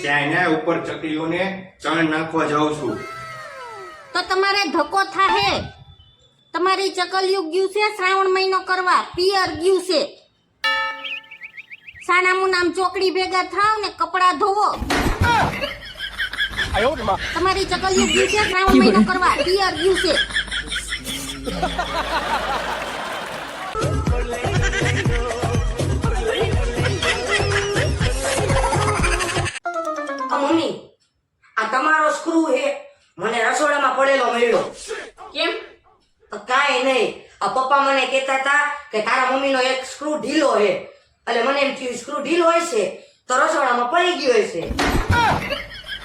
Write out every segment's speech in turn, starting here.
ક્યાંય ના ઉપર ચકલીઓને ચણ નાખવા જાઉં છું. તો તમારે ધક્કો થાહે. તમારી ચકલિયું ગયું છે શ્રાવણ મહિનો કરવા, પિયર ગયું છે. સાનામું નામ ચોકડી ભેગા થાવ ને કપડા ધોવો. તમારી ચકલિયું ગયું છે શ્રાવણ મહિનો કરવા, પિયર ગયું છે. મમ્મી, આ તમારો સ્ક્રૂ હે મને રસોડામાં પડેલો મળ્યો. કેમ? કાંઈ નહીં, આ પપ્પા મને કહેતા હતા કે તારા મમ્મીનો એક સ્ક્રૂ ઢીલો હે, એટલે મને એમ થયું સ્ક્રૂ ઢીલો હોય છે તો રસોડામાં પડી ગયો હશે.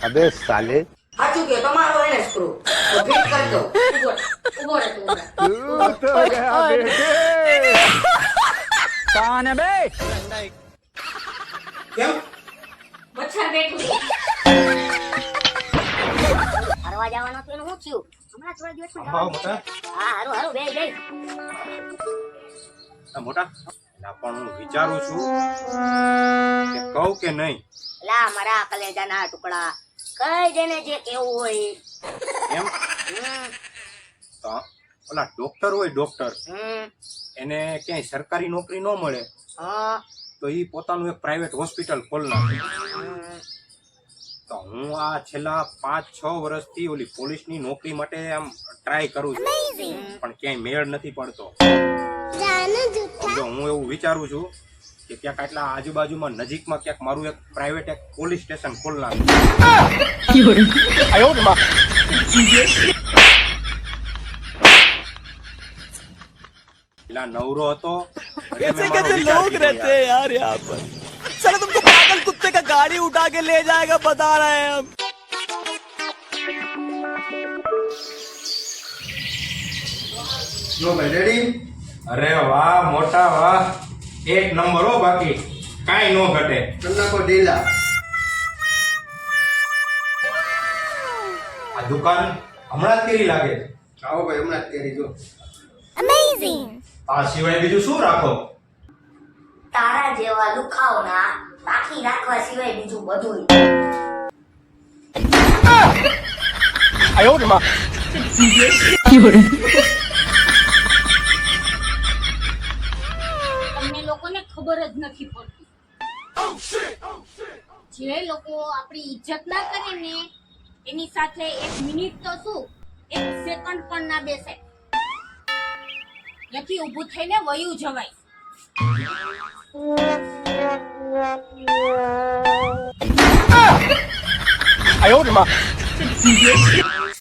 अबे साले સાચું કે તમારો હે ને સ્ક્રૂ, તો ફિટ કરી દો. ઉભો રહે તું. कौन है बे કેમ? મચ્છર બેઠું છે. ફરવા જવાનો તો એનું શું થયું? હમણાં થોડા દિવસમાં હા જવાનું છે. મોટા, હા હારું હારું બે આ મોટા ના પણ હું વિચારું છું કે કહું કે નહીં. લા મારા કલેજાના ટુકડા કઈ દેને જે કેવું હોય. એમ તો ઓલા ડોક્ટર હોય, ડોક્ટર એને ક્યાંય સરકારી નોકરી ન મળે હા તો ઈ પોતાનું એક પ્રાઇવેટ હોસ્પિટલ ખોલ નાખે. તો હું આ છેલ્લા 5-6 વર્ષથી ઓલી પોલીસની નોકરી માટે આમ ટ્રાય કરું છું, પણ ક્યાંય મેળ નથી પડતો. જો હું એવું વિચારું છું કે ક્યાંક આટલા આજુબાજુમાં નજીકમાં ક્યાંક મારું એક પ્રાઇવેટ એક પોલીસ સ્ટેશન ખોલ નાખું. પેલા નવરો હતો कैसे कैसे लोग रहते हैं यार यहाँ पर साला तुमको पागल कुत्ते का गाड़ी उठा के ले जाएगा बता रहे हैं हम જો ભાઈ રેડી? અરે વાહ મોટા વાહ, એક નંબર હો, બાકી કાઈ નો ઘટે. को ढीला આ દુકાન હમણાં જ કેરી લાગે. आओ भाई हमने तेरी जो આ સિવાય બીજું શું રાખો? તારા જેવા લુખાવના બાકી રાખવા સિવાય બીજું બધું. તમને લોકોને ખબર જ નથી પડતી. જે લોકો આપણી ઇજ્જત ના કરે ને એની સાથે 1 મિનિટ તો શું 1 સેકન્ડ પણ ના બેસે. ત્યાંથી ઊભું થઈને વયું જવાય. आयो